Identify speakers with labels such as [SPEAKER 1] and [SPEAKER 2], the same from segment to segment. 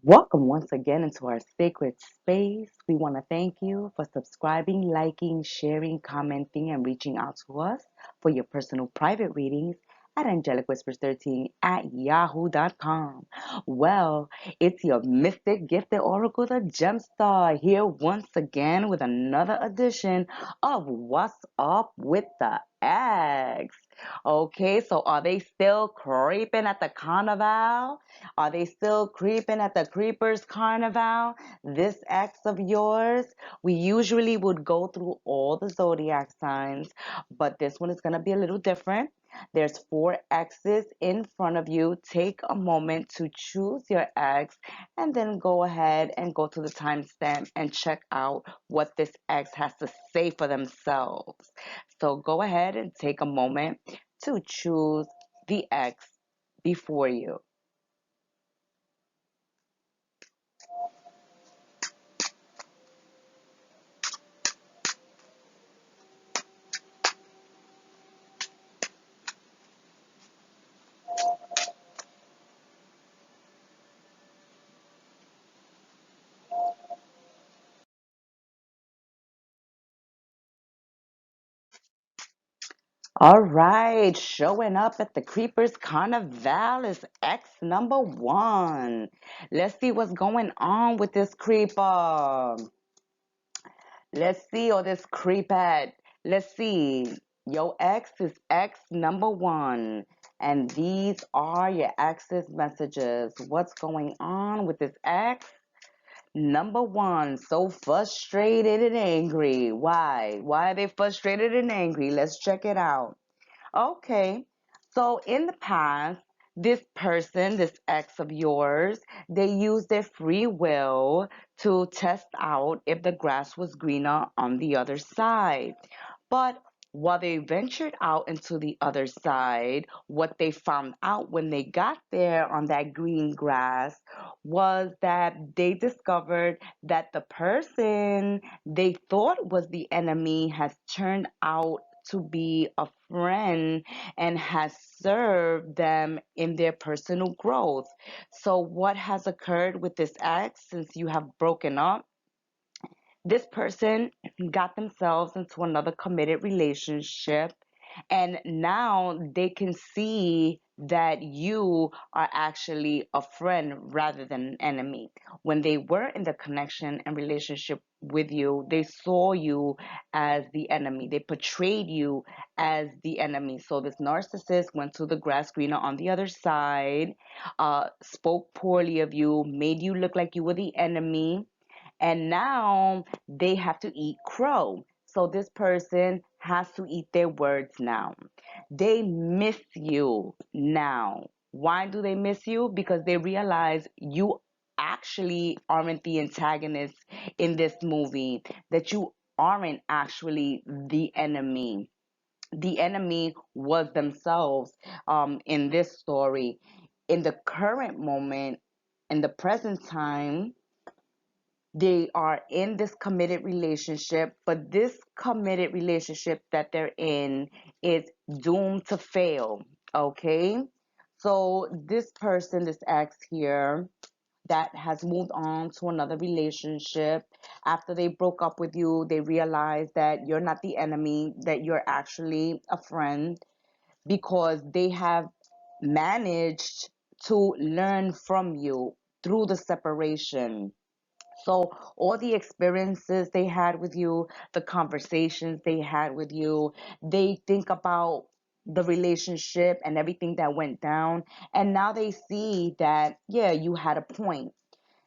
[SPEAKER 1] Welcome once again into our sacred space. We want to thank you for subscribing, liking, sharing, commenting, and reaching out to us for your personal private readings at AngelicWhispers13 at yahoo.com. Well, it's your mystic gifted oracle, the Gemstar, here once again with another edition of What's Up with the Eggs. Okay, so are they still creeping at the carnival? Are they still creeping at the Creepers Carnival? This ex of yours? We usually would go through all the zodiac signs, but this one is going to be a little different. There's four X's in front of you. Take a moment to choose your X and then go ahead and go to the timestamp and check out what this X has to say for themselves. So go ahead and take a moment to choose the X before you. All right, showing up at the Creepers Carnival is X number one. Let's see what's going on with this creeper. Let's see, or this creepette. Let's see. Your X is X number one. And these are your X's messages. What's going on with this X? Number one, so frustrated and angry. Why? Why are they frustrated and angry? Let's check it out. Okay. So in the past, this person, this ex of yours, they used their free will to test out if the grass was greener on the other side. But while they ventured out into the other side, what they found out when they got there on that green grass was that they discovered that the person they thought was the enemy has turned out to be a friend and has served them in their personal growth. So, what has occurred with this ex since you have broken up? This person got themselves into another committed relationship, and now they can see that you are actually a friend rather than an enemy. When they were in the connection and relationship with you, they saw you as the enemy. They portrayed you as the enemy. So this narcissist went to the grass greener on the other side, spoke poorly of you, made you look like you were the enemy, and now they have to eat crow. So this person has to eat their words now. They miss you now. Why do they miss you? Because they realize you actually aren't the antagonist in this movie, that you aren't actually the enemy. The enemy was themselves in this story. In the current moment, in the present time, they are in this committed relationship, but this committed relationship that they're in is doomed to fail. Okay. So this person, this ex here, that has moved on to another relationship, after they broke up with you, they realize that you're not the enemy, that you're actually a friend, because they have managed to learn from you through the separation. So all the experiences they had with you, the conversations they had with you, they think about the relationship and everything that went down. And now they see that, yeah, you had a point.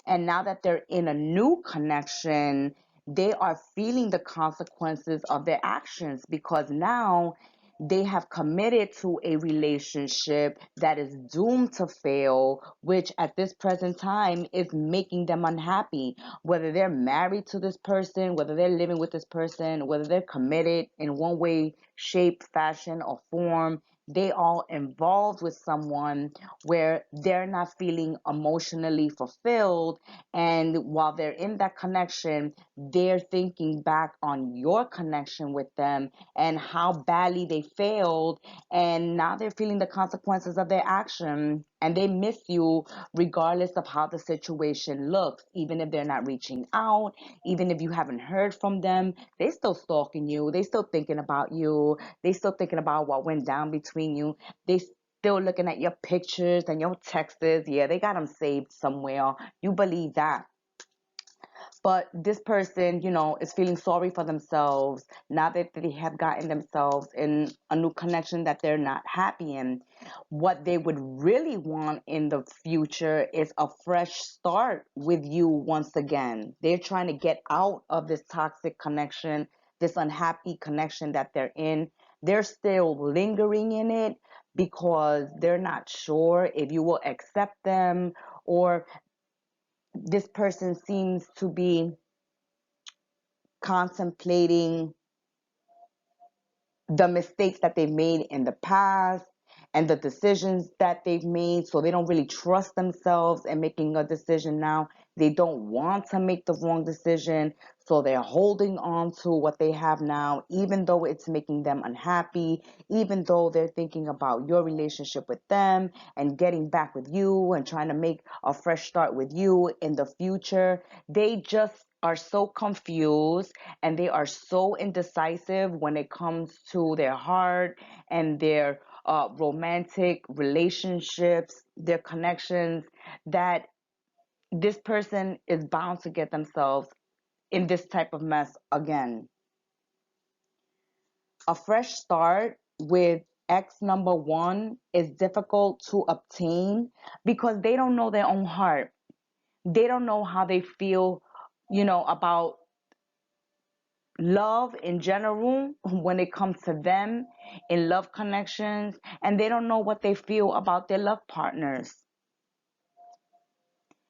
[SPEAKER 1] And now that they're in a new connection, they are feeling the consequences of their actions, because now they have committed to a relationship that is doomed to fail, which at this present time is making them unhappy. Whether they're married to this person, whether they're living with this person, whether they're committed in one way, shape, fashion, or form, they all involved with someone where they're not feeling emotionally fulfilled. And while they're in that connection, they're thinking back on your connection with them and how badly they failed. And now they're feeling the consequences of their action. and they miss you regardless of how the situation looks. Even if they're not reaching out, even if you haven't heard from them, they still stalking you, they still thinking about you, they still thinking about what went down between you, they still looking at your pictures and your texts. Yeah, they got them saved somewhere. You believe that. But this person, is feeling sorry for themselves now that they have gotten themselves in a new connection that they're not happy in. What they would really want in the future is a fresh start with you once again. They're trying to get out of this toxic connection, this unhappy connection that they're in. They're still lingering in it because they're not sure if you will accept them, or this person seems to be contemplating the mistakes that they've made in the past and the decisions that they've made. So they don't really trust themselves in making a decision now. They don't want to make the wrong decision. So they're holding on to what they have now, even though it's making them unhappy, even though they're thinking about your relationship with them and getting back with you and trying to make a fresh start with you in the future. They just are so confused, and they are so indecisive when it comes to their heart and their romantic relationships, their connections, that this person is bound to get themselves in this type of mess again. A fresh start with ex number one is difficult to obtain because they don't know their own heart. They don't know how they feel, about love in general when it comes to them in love connections, and they don't know what they feel about their love partners.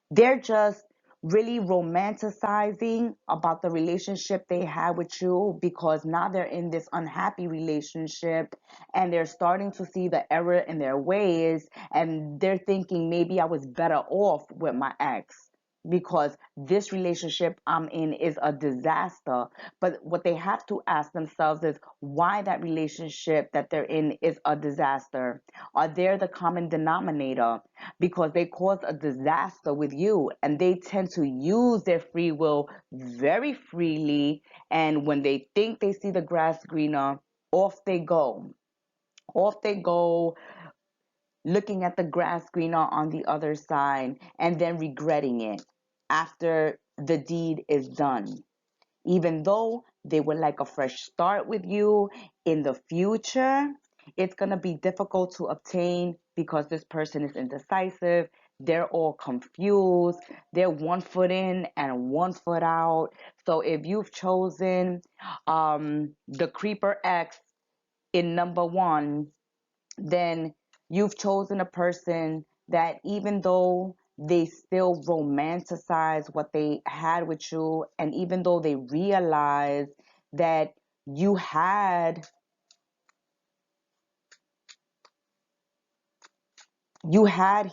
[SPEAKER 1] They're just really romanticizing about the relationship they had with you because now they're in this unhappy relationship, and they're starting to see the error in their ways, and they're thinking maybe I was better off with my ex because this relationship I'm in is a disaster. But what they have to ask themselves is why that relationship that they're in is a disaster. Are they the common denominator? Because they cause a disaster with you, and they tend to use their free will very freely. And when they think they see the grass greener, off they go. Off they go, looking at the grass greener on the other side, and then regretting it after the deed is done. Even though they would like a fresh start with you in the future, it's going to be difficult to obtain because this person is indecisive. They're all confused. They're one foot in and one foot out. So if you've chosen the Creeper X in number one, then you've chosen a person that, even though they still romanticize what they had with you, and even though they realize that you had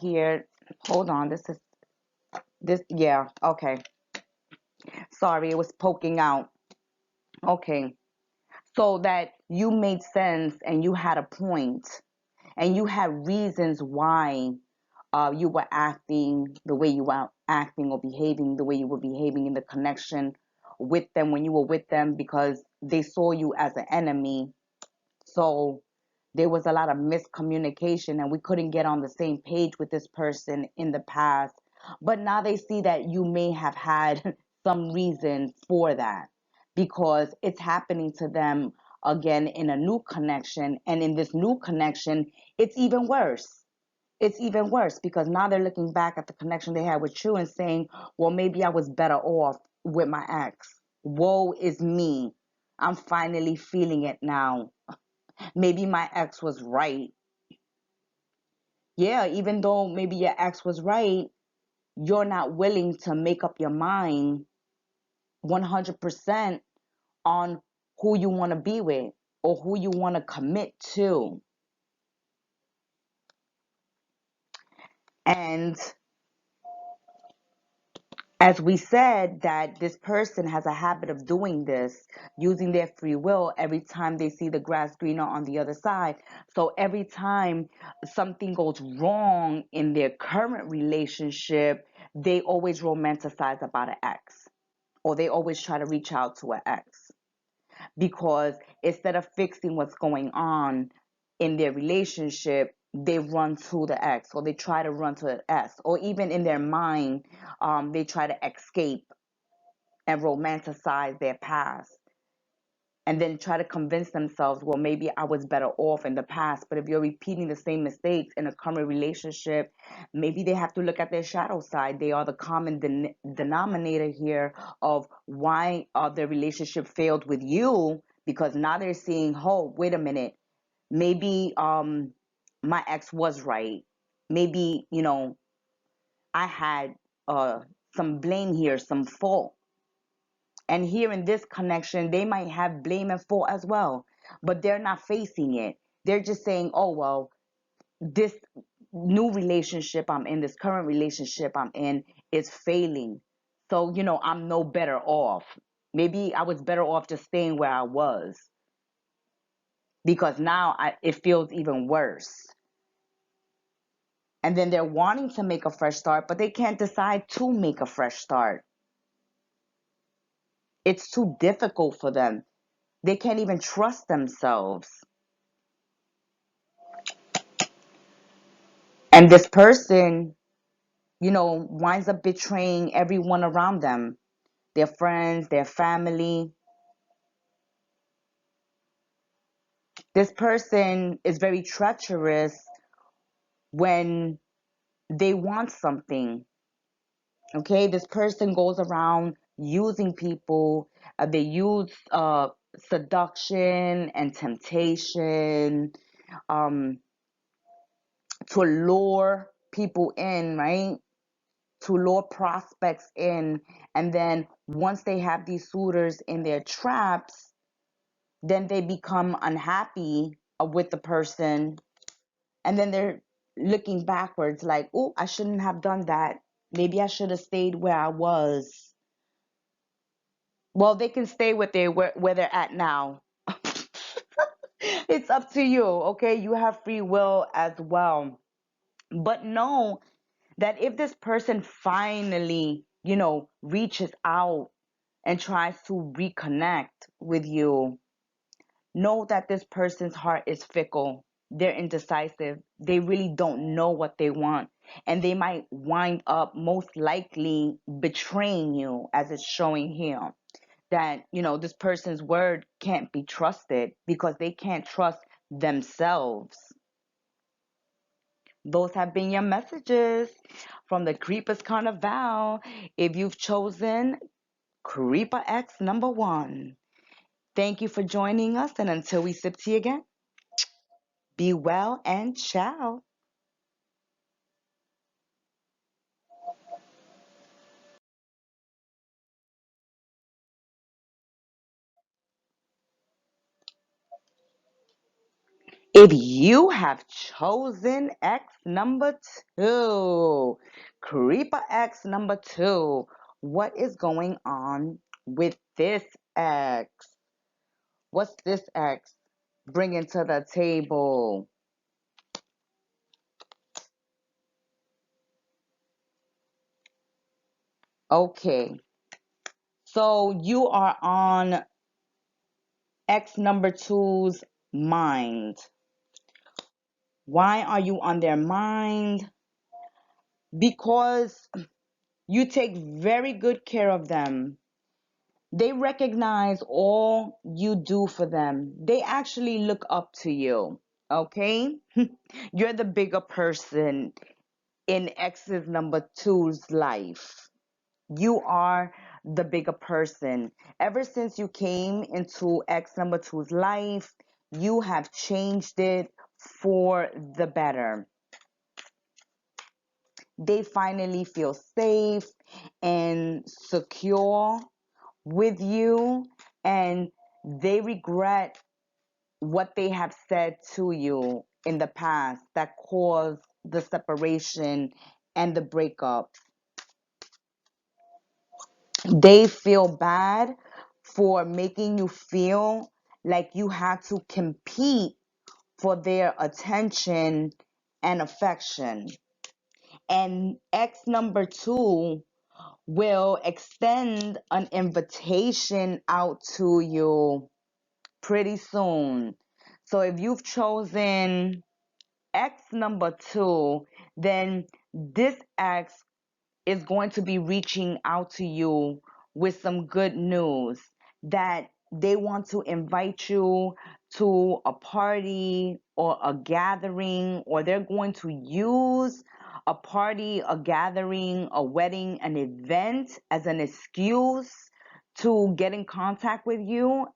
[SPEAKER 1] here, hold on, this yeah, okay, sorry, it was poking out. Okay, so that you made sense and you had a point and you had reasons why you were acting the way you were acting, or behaving the way you were behaving in the connection with them when you were with them, because they saw you as an enemy. So there was a lot of miscommunication, and we couldn't get on the same page with this person in the past. But now they see that you may have had some reason for that, because it's happening to them again in a new connection. And in this new connection, it's even worse. It's even worse because now they're looking back at the connection they had with you and saying, well, maybe I was better off with my ex. Woe is me. I'm finally feeling it now. Maybe my ex was right. Yeah, even though maybe your ex was right, you're not willing to make up your mind 100% on who you want to be with or who you want to commit to. And As we said, that this person has a habit of doing this, using their free will every time they see the grass greener on the other side. So every time something goes wrong in their current relationship, they always romanticize about an ex, or they always try to reach out to an ex, because instead of fixing what's going on in their relationship, they run to the ex, or they try to run to the ex, or even in their mind, they try to escape and romanticize their past, and then try to convince themselves, well, maybe I was better off in the past. But if you're repeating the same mistakes in a current relationship, maybe they have to look at their shadow side. They are the common denominator here of why their relationship failed with you, because now they're seeing, oh, wait a minute, maybe my ex was right. Maybe, I had some blame here, some fault. And here in this connection, they might have blame and fault as well, but they're not facing it. They're just saying, oh, well, this new relationship I'm in, this current relationship I'm in, is failing. So, I'm no better off. Maybe I was better off just staying where I was, because now it feels even worse. And then they're wanting to make a fresh start, but they can't decide to make a fresh start. It's too difficult for them. They can't even trust themselves. And this person, winds up betraying everyone around them, their friends, their family. This person is very treacherous when they want something. Okay, this person goes around using people. They use seduction and temptation, um, to lure people in, right? To lure prospects in. And then once they have these suitors in their traps, then they become unhappy with the person. And then they're looking backwards like, oh, I shouldn't have done that. Maybe I should have stayed where I was. Well, they can stay where they're at now. It's up to you, okay? You have free will as well. But know that if this person finally, reaches out and tries to reconnect with you, know that this person's heart is fickle. They're indecisive. They really don't know what they want. And they might wind up most likely betraying you, as it's showing here. That, this person's word can't be trusted because they can't trust themselves. Those have been your messages from the Creepers Carnival. If you've chosen Creeper X number 1, thank you for joining us. And until we sip tea again, be well and ciao. If you have chosen X number 2, Creeper X number 2, what is going on with this X? What's this X bringing to the table? Okay, so you are on X number two's mind. Why are you on their mind? Because you take very good care of them. They recognize all you do for them. They actually look up to you. Okay? You're the bigger person in X's number two's life. You are the bigger person. Ever since you came into X number two's life, you have changed it for the better. They finally feel safe and secure with you, and they regret what they have said to you in the past that caused the separation and the breakup. They feel bad for making you feel like you had to compete for their attention and affection. And X number two will extend an invitation out to you pretty soon. So if you've chosen X number two, then this X is going to be reaching out to you with some good news that they want to invite you to a party or a gathering, or they're going to use a party, a gathering, a wedding, an event as an excuse to get in contact with you,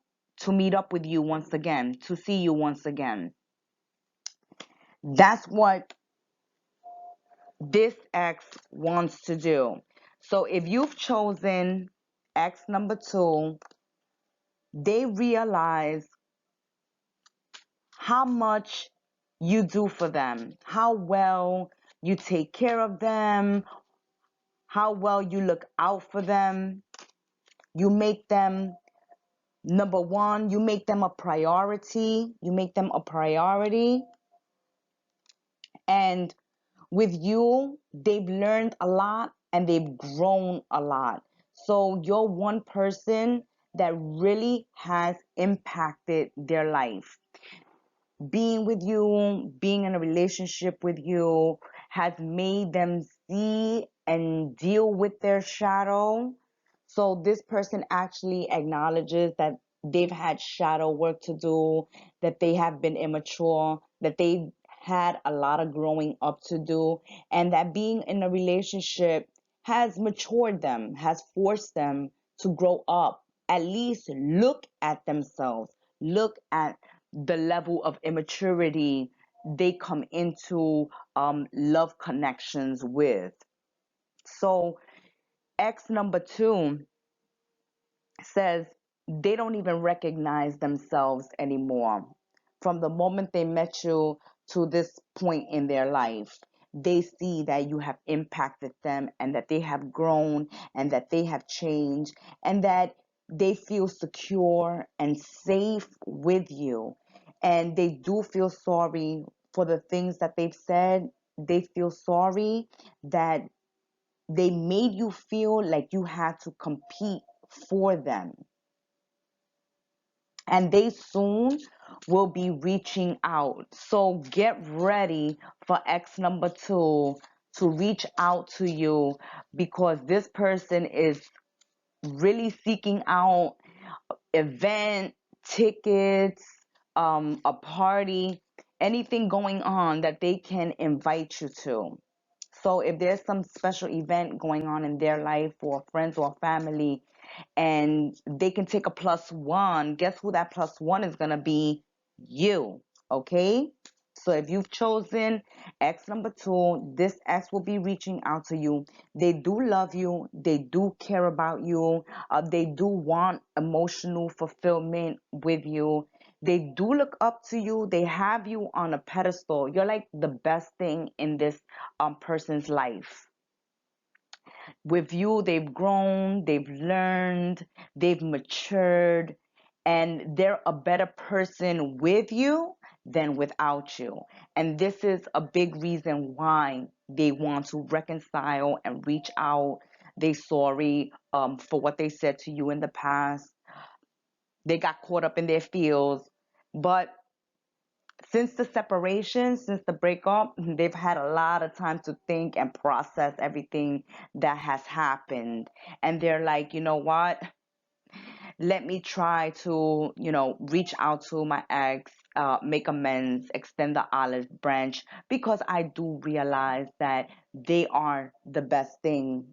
[SPEAKER 1] to meet up with you once again, to see you once again. That's what this X wants to do. So if you've chosen X number two, they realize how much you do for them, how well you take care of them, how well you look out for them. You make them number one, you make them a priority. You make them a priority. And with you, they've learned a lot and they've grown a lot. So you're one person that really has impacted their life. Being with you, being in a relationship with you, has made them see and deal with their shadow. So this person actually acknowledges that they've had shadow work to do, that they have been immature, that they had a lot of growing up to do, and that being in a relationship has matured them, has forced them to grow up, at least look at themselves, look at the level of immaturity they come into love connections with. So X number two says they don't even recognize themselves anymore. From the moment they met you to this point in their life, they see that you have impacted them and that they have grown and that they have changed and that they feel secure and safe with you. And they do feel sorry for the things that they've said. They feel sorry that they made you feel like you had to compete for them. And they soon will be reaching out. So get ready for X number two to reach out to you, because this person is really seeking out event tickets, a party, anything going on that they can invite you to. So if there's some special event going on in their life, or friends or family, and they can take a plus one, guess who that plus one is going to be? You. Okay? So if you've chosen X number two, this X will be reaching out to you. They do love you. They do care about you. They do want emotional fulfillment with you. They do look up to you. They have you on a pedestal. You're like the best thing in this person's life. With you, they've grown, they've learned, they've matured, and they're a better person with you than without you. And this is a big reason why they want to reconcile and reach out. They sorry for what they said to you in the past. They got caught up in their feels. But since the separation, since the breakup, they've had a lot of time to think and process everything that has happened. And they're like, you know what? Let me try to, reach out to my ex, make amends, extend the olive branch, because I do realize that they are the best thing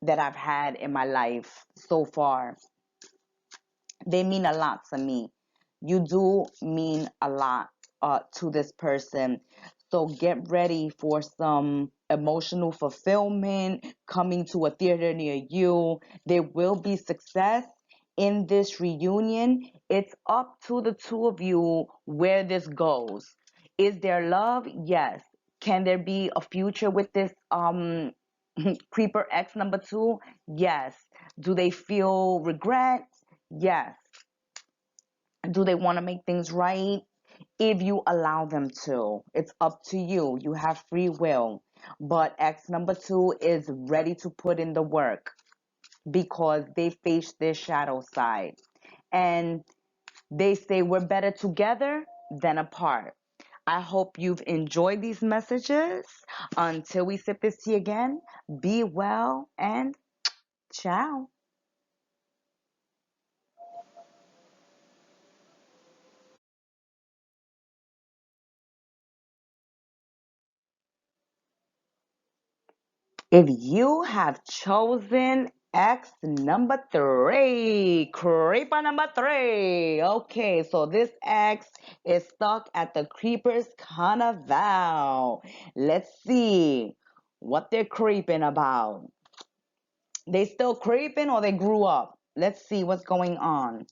[SPEAKER 1] that I've had in my life so far. They mean a lot to me. You do mean a lot to this person. So get ready for some emotional fulfillment coming to a theater near you. There will be success in this reunion. It's up to the two of you where this goes. Is there love? Yes. Can there be a future with this Creeper X number 2, yes. Do they feel regret? Yes. Do they want to make things right? If you allow them to. It's up to you. You have free will. But X number 2 is ready to put in the work because they face their shadow side. And they say we're better together than apart. I hope you've enjoyed these messages. Until we sip this tea again, be well and ciao. If you have chosen X number 3, creeper number 3. Okay, so this X is stuck at the Creepers Carnival. Let's see what they're creeping about. They still creeping or they grew up? Let's see what's going on.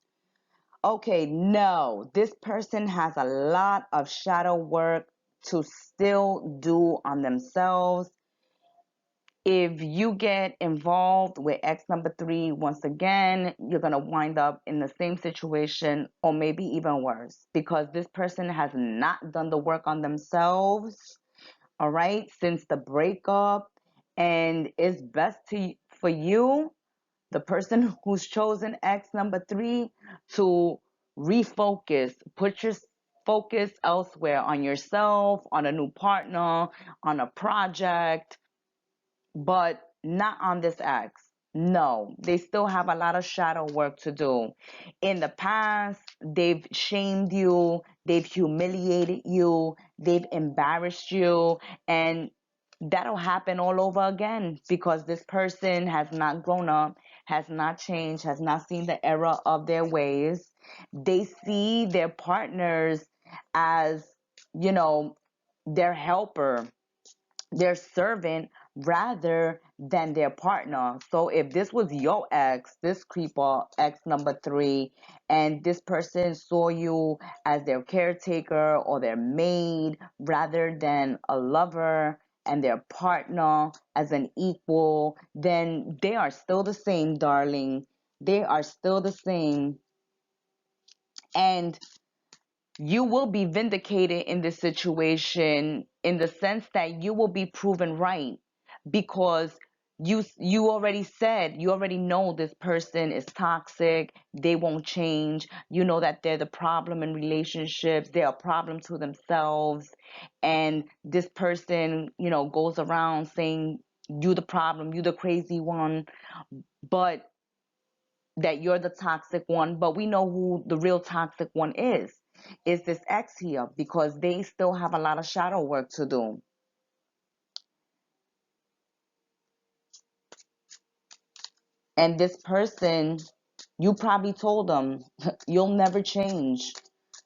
[SPEAKER 1] Okay, no, this person has a lot of shadow work to still do on themselves. If you get involved with X number 3, once again, you're going to wind up in the same situation or maybe even worse because this person has not done the work on themselves, all right, since the breakup. And it's best for you, the person who's chosen X number 3, to refocus, put your focus elsewhere on yourself, on a new partner, on a project, but not on this ex. No, they still have a lot of shadow work to do. In the past, they've shamed you, they've humiliated you, they've embarrassed you, and that'll happen all over again because this person has not grown up, has not changed, has not seen the error of their ways. They see their partners as, you know, their helper, their servant, rather than their partner. So if this was your ex, this creeper, X number 3, and this person saw you as their caretaker or their maid rather than a lover and their partner as an equal, then they are still the same, darling. They are still the same. And you will be vindicated in this situation in the sense that you will be proven right because you already said, you already know this person is toxic, they won't change, you know that they're the problem in relationships, they're a problem to themselves, and this person, goes around saying you the problem, you the crazy one, but that you're the toxic one, but we know who the real toxic one is this ex here, because they still have a lot of shadow work to do. And this person, you probably told them, you'll never change.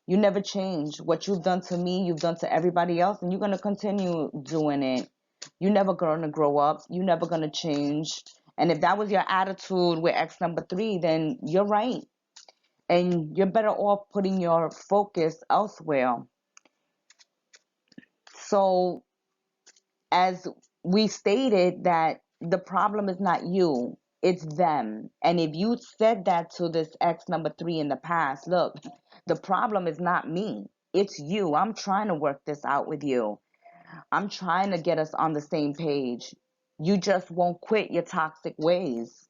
[SPEAKER 1] You never change. What you've done to me, you've done to everybody else, and you're going to continue doing it. You're never going to grow up. You're never going to change. And if that was your attitude with ex number 3, then you're right. And you're better off putting your focus elsewhere. So, as we stated, that the problem is not you, it's them. And if you said that to this ex number 3 in the past, look, the problem is not me, it's you. I'm trying to work this out with you. I'm trying to get us on the same page. You just won't quit your toxic ways.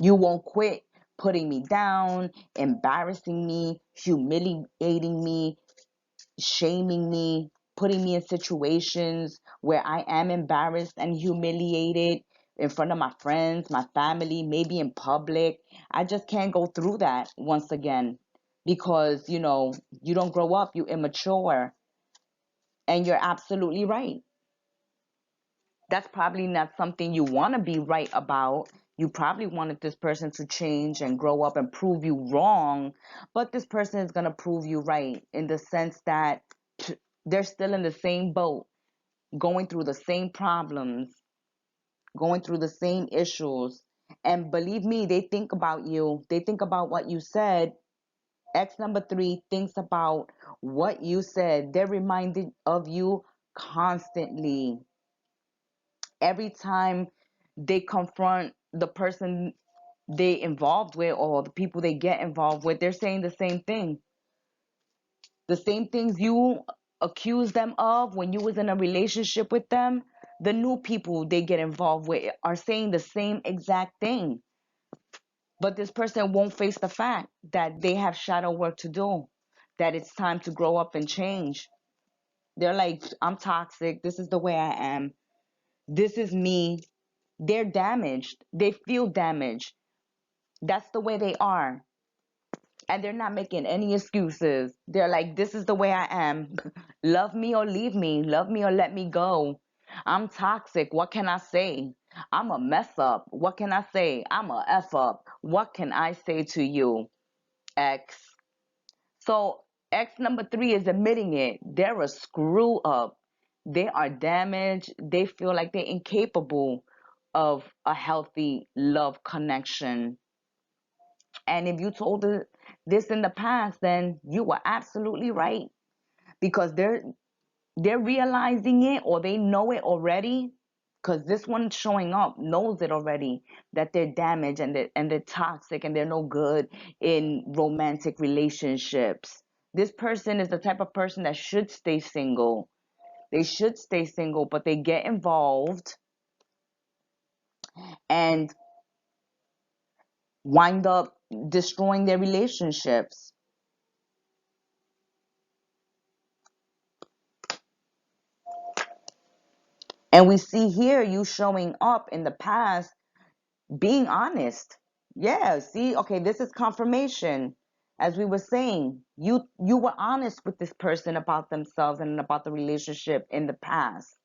[SPEAKER 1] You won't quit putting me down, embarrassing me, humiliating me, shaming me, putting me in situations where I am embarrassed and humiliated in front of my friends, my family, maybe in public. I just can't go through that once again because, you don't grow up, you immature, and you're absolutely right. That's probably not something you want to be right about. You probably wanted this person to change and grow up and prove you wrong, but this person is going to prove you right in the sense that they're still in the same boat, going through the same problems, going through the same issues. And believe me, they think about you. They think about what you said. X number 3 thinks about what you said. They're reminded of you constantly. Every time they confront the person they involved with or the people they get involved with, they're saying the same thing. The same things you accuse them of when you was in a relationship with them, the new people they get involved with are saying the same exact thing. But this person won't face the fact that they have shadow work to do, that it's time to grow up and change. They're like, I'm toxic. This is the way I am. This is me. They're damaged. They feel damaged. That's the way they are. And they're not making any excuses. They're like, this is the way I am. Love me or leave me. Love me or let me go. I'm toxic. What can I say? I'm a mess up. What can I say? I'm a F up. What can I say to you, X? So, X number three is admitting it. They're a screw up. They are damaged. They feel like they're incapable of a healthy love connection. And if you told this in the past, then you were absolutely right, because they're realizing it, or they know it already, because this one showing up knows it already, that they're damaged and they're toxic and they're no good in romantic relationships. This person is the type of person that should stay single. They should stay single, but they get involved and wind up destroying their relationships. And we see here you showing up in the past, being honest. Yeah, see, okay, this is confirmation. As we were saying, you were honest with this person about themselves and about the relationship in the past.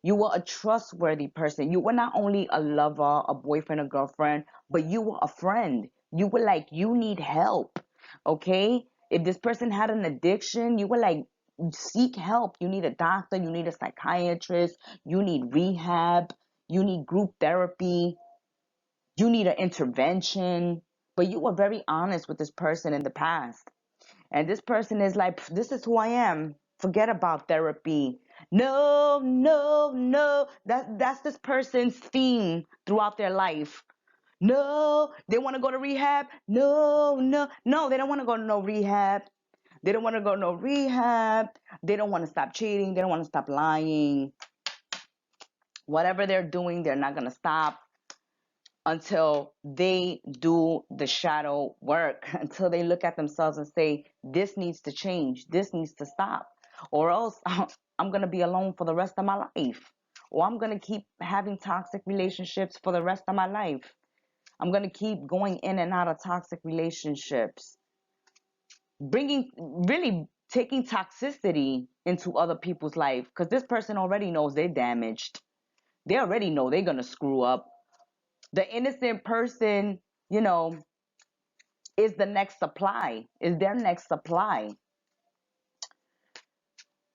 [SPEAKER 1] You were a trustworthy person. You were not only a lover, a boyfriend, a girlfriend, but you were a friend. You were like, you need help. Okay? If this person had an addiction, you were like, seek help. You need a doctor, you need a psychiatrist, you need rehab, you need group therapy, you need an intervention. But you were very honest with this person in the past. And this person is like, this is who I am. Forget about therapy. No, no, no. That's this person's theme throughout their life. No, they want to go to rehab. No, no, no, they don't want to go to no rehab. They don't want to go to no rehab. They don't want to stop cheating. They don't want to stop lying. Whatever they're doing, they're not going to stop until they do the shadow work, until they look at themselves and say, this needs to change, this needs to stop, or else I'm going to be alone for the rest of my life, or I'm going to keep having toxic relationships for the rest of my life. I'm going to keep going in and out of toxic relationships, bringing, really taking toxicity into other people's life, because this person already knows they're damaged. They already know they're going to screw up. The innocent person, you know, is the next supply, is their next supply.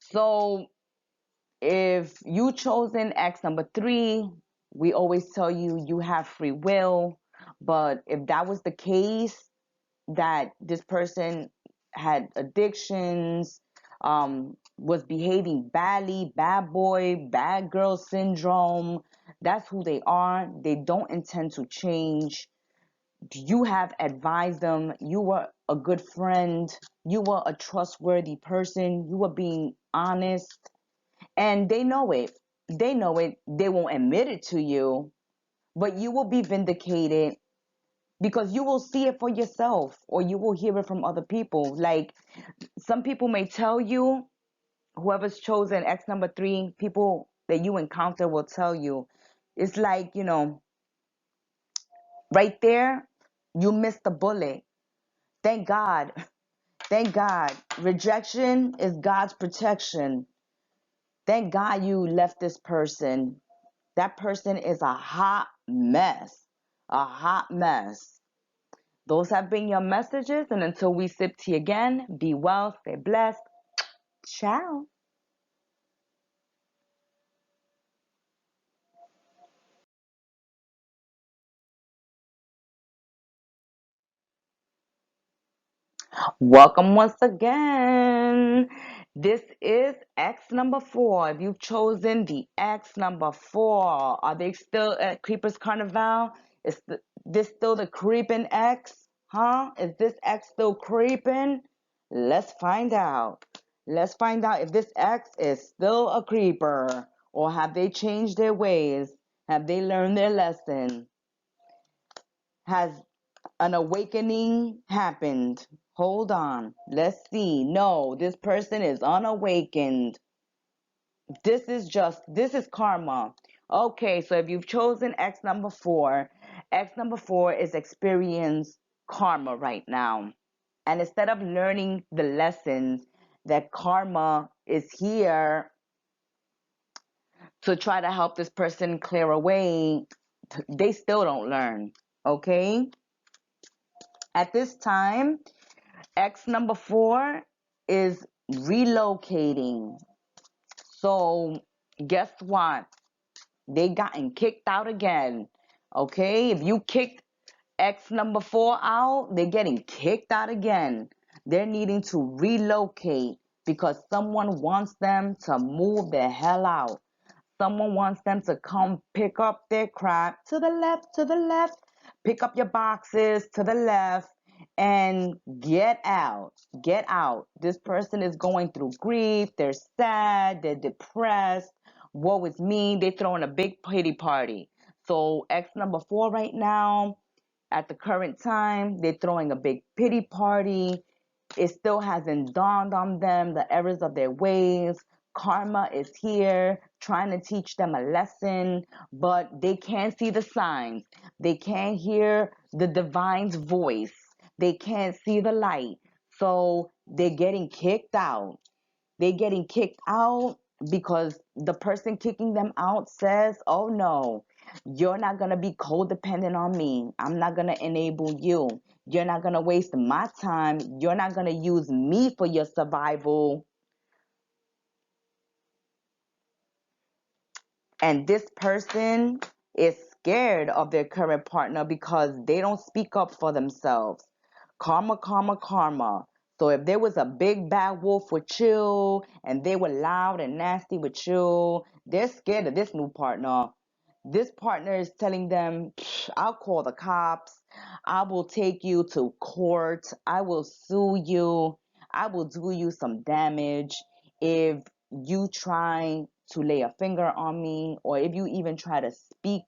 [SPEAKER 1] So if you chosen X number three, we always tell you you have free will. But if that was the case, that this person had addictions, was behaving badly, bad boy, bad girl syndrome, that's who they are. They don't intend to change. You have advised them. You were a good friend. You were a trustworthy person. You were being honest. And they know it. They know it. They won't admit it to you, but you will be vindicated, because you will see it for yourself, or you will hear it from other people. Like, some people may tell you, whoever's chosen X number three, people that you encounter will tell you. It's like, right there, you missed the bullet. Thank God. Thank God. Rejection is God's protection. Thank God you left this person. That person is a hot mess. A hot mess. Those have been your messages. And until we sip tea again, be well, stay blessed. Ciao. Welcome once again. This is X number 4. If you've chosen the X number 4, are they still at Creepers Carnival? Is this still the creeping X? Huh? Is this X still creeping? Let's find out. Let's find out if this X is still a creeper, or have they changed their ways? Have they learned their lesson? Has an awakening happened? Hold on. Let's see. No, this person is unawakened. This is karma. Okay, so if you've chosen X number 4, X number 4 is experience karma right now. And instead of learning the lessons that karma is here to try to help this person clear away, they still don't learn. Okay? At this time, X number 4 is relocating. So, guess what? They gotten kicked out again. Okay? If you kicked X number 4 out, they're getting kicked out again. They're needing to relocate because someone wants them to move the hell out. Someone wants them to come pick up their crap to the left, to the left. Pick up your boxes to the left and get out. Get out. This person is going through grief. They're sad. They're depressed. Woe is me. They're throwing a big pity party. So X number 4 right now, at the current time, they're throwing a big pity party. It still hasn't dawned on them the errors of their ways. Karma is here trying to teach them a lesson, but they can't see the signs. They can't hear the divine's voice. They can't see the light. So they're getting kicked out. They're getting kicked out because the person kicking them out says, oh no, you're not going to be codependent on me. I'm not going to enable you. You're not going to waste my time. You're not going to use me for your survival. And this person is scared of their current partner because they don't speak up for themselves. Karma, karma, karma. So if there was a big bad wolf with you and they were loud and nasty with you, they're scared of this new partner. This partner is telling them, I'll call the cops. I will take you to court. I will sue you. I will do you some damage if you try to lay a finger on me, or if you even try to speak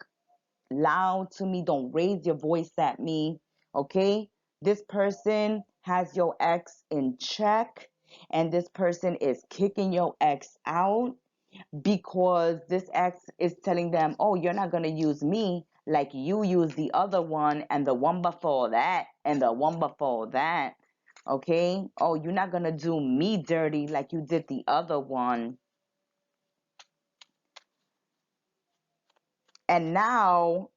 [SPEAKER 1] loud to me. Don't raise your voice at me. Okay? This person has your ex in check, and this person is kicking your ex out because this ex is telling them, oh, you're not going to use me like you use the other one and the one before that and the one before that. Okay? Oh, you're not going to do me dirty like you did the other one. And now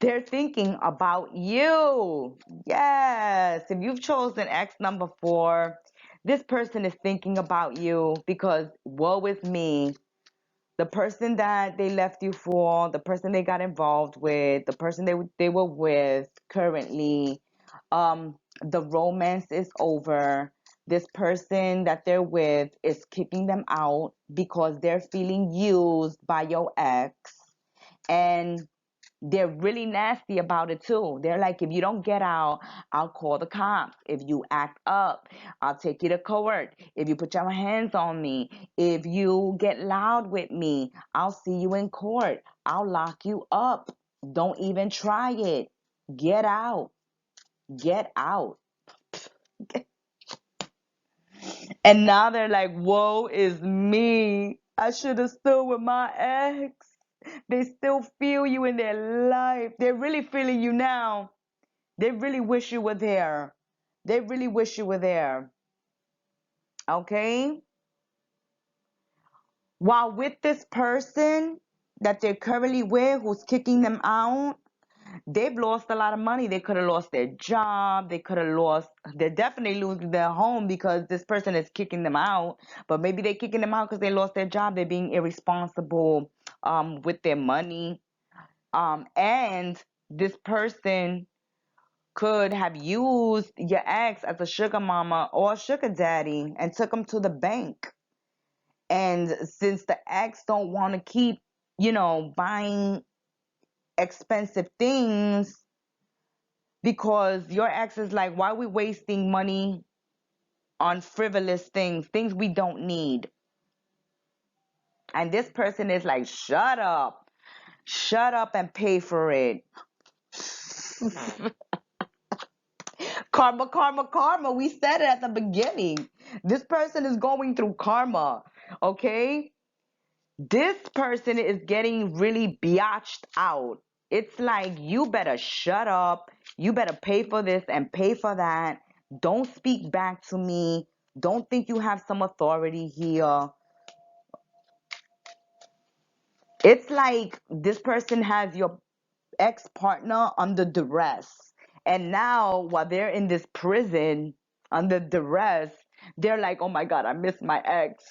[SPEAKER 1] they're thinking about you. Yes. If you've chosen X number 4, this person is thinking about you because woe is me. The person that they left you for, the person they got involved with, the person they were with currently, the romance is over. This person that they're with is kicking them out because they're feeling used by your ex. And they're really nasty about it too. They're like, if you don't get out, I'll call the cops. If you act up, I'll take you to court. If you put your hands on me, if you get loud with me, I'll see you in court. I'll lock you up. Don't even try it. Get out. Get out. And now they're like, woe is me. I should have stood with my ex. They still feel you in their life. They're really feeling you now. They really wish you were there. They really wish you were there. Okay? While with this person that they're currently with who's kicking them out, they've lost a lot of money. They could have lost their job. They're definitely losing their home because this person is kicking them out. But maybe they're kicking them out because they lost their job. They're being irresponsible with their money. And this person could have used your ex as a sugar mama or a sugar daddy and took them to the bank. And since the ex don't want to keep, buying expensive things, because your ex is like, why are we wasting money on frivolous things we don't need? And this person is like, shut up. Shut up and pay for it. Karma, karma, karma. We said it at the beginning. This person is going through karma. Okay? This person is getting really biatched out. It's like, you better shut up. You better pay for this and pay for that. Don't speak back to me. Don't think you have some authority here. It's like this person has your ex-partner under duress. And now, while they're in this prison under duress, they're like, oh my God, I miss my ex.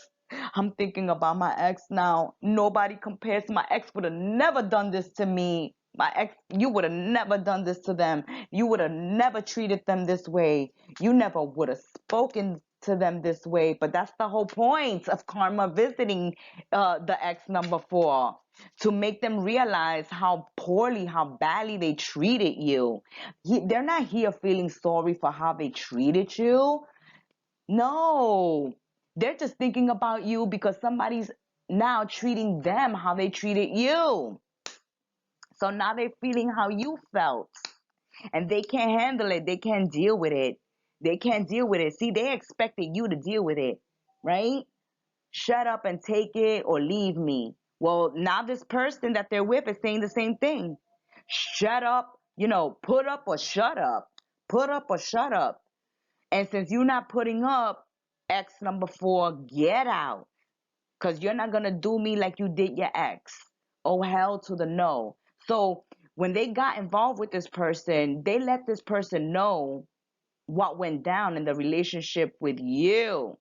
[SPEAKER 1] I'm thinking about my ex now. Nobody compares. My ex would have never done this to me. My ex, you would have never done this to them. You would have never treated them this way. You never would have spoken to them this way. But that's the whole point of karma visiting the ex number 4, to make them realize how poorly, how badly they treated you. They're not here feeling sorry for how they treated you. No, they're just thinking about you because somebody's now treating them how they treated you. So now they're feeling how you felt, and they can't handle it. They can't deal with it. They can't deal with it. See, they expected you to deal with it, right? Shut up and take it or leave me. Well, now this person that they're with is saying the same thing. Shut up, put up or shut up. Put up or shut up. And since you're not putting up, ex number 4, get out. Because you're not going to do me like you did your ex. Oh, hell to the no. So when they got involved with this person, they let this person know what went down in the relationship with you.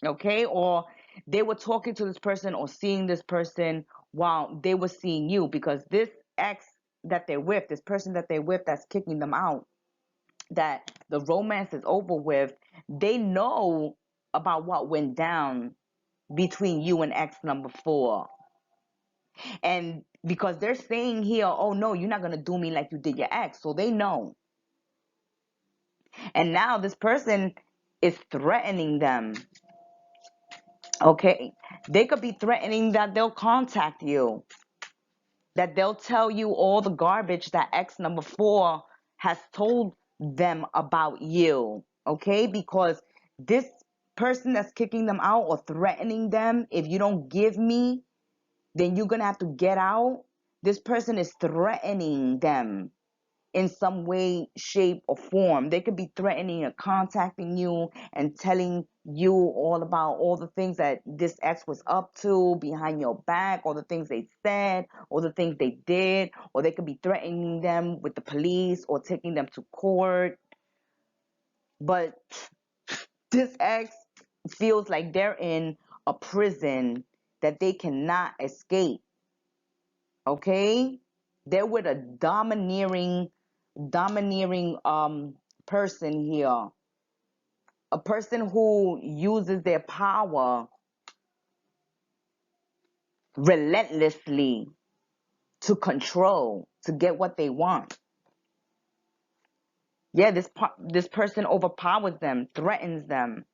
[SPEAKER 1] Okay? Or they were talking to this person or seeing this person while they were seeing you, because this ex that they're with, this person that they're with that's kicking them out, that the romance is over with, they know about what went down between you and ex number 4. And because they're saying here, oh no, you're not going to do me like you did your ex. So they know. And now this person is threatening them. Okay? They could be threatening that they'll contact you, that they'll tell you all the garbage that ex number 4 has told them about you. Okay? Because this person that's kicking them out or threatening them, if you don't give me, then you're going to have to get out. This person is threatening them in some way, shape, or form. They could be threatening or contacting you and telling you all about all the things that this ex was up to behind your back, or the things they said, or the things they did, or they could be threatening them with the police or taking them to court. But this ex feels like they're in a prison that they cannot escape. Okay? They're with a domineering person here. A person who uses their power relentlessly to control, to get what they want. Yeah, this person overpowers them, threatens them.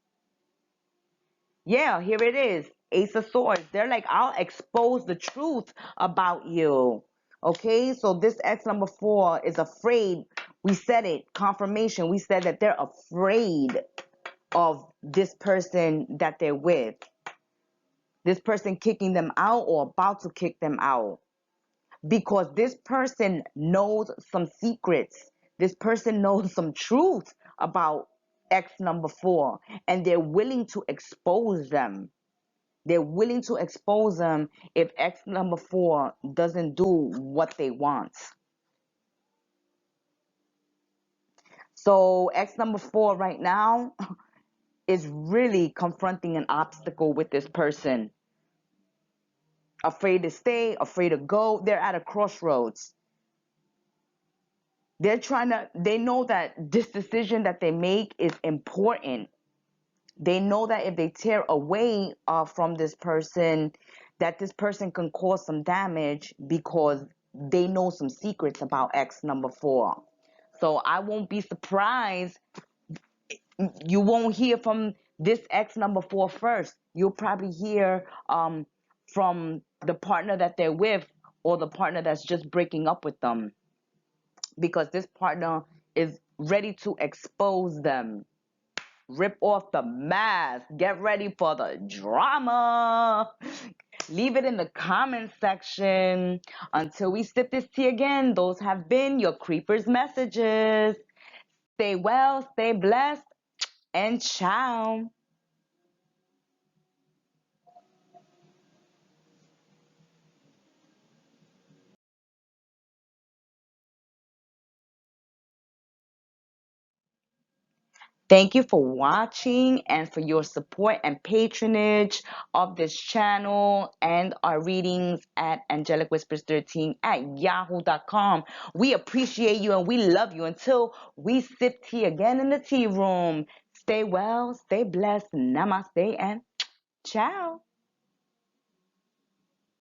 [SPEAKER 1] Yeah, here it is. Ace of Swords. They're like, I'll expose the truth about you. Okay, so this ex number 4 is afraid. We said it, confirmation. We said that they're afraid of this person that they're with. This person kicking them out or about to kick them out. Because this person knows some secrets. This person knows some truth about ex number 4. And they're willing to expose them. They're willing to expose them if ex number 4 doesn't do what they want. So ex number 4 right now is really confronting an obstacle with this person. Afraid to stay, afraid to go. They're at a crossroads. They know that this decision that they make is important. They know that if they tear away from this person, that this person can cause some damage because they know some secrets about ex number 4. So I won't be surprised. You won't hear from this ex number 4 first. You'll probably hear from the partner that they're with, or the partner that's just breaking up with them, because this partner is ready to expose them. Rip off the mask. Get ready for the drama. Leave it in the comment section. Until we sip this tea again, those have been your Creepers messages. Stay well, stay blessed, and ciao. Thank you for watching and for your support and patronage of this channel and our readings at angelicwhispers13 at yahoo.com. We appreciate you and we love you. Until we sip tea again in the tea room, stay well, stay blessed, namaste, and ciao.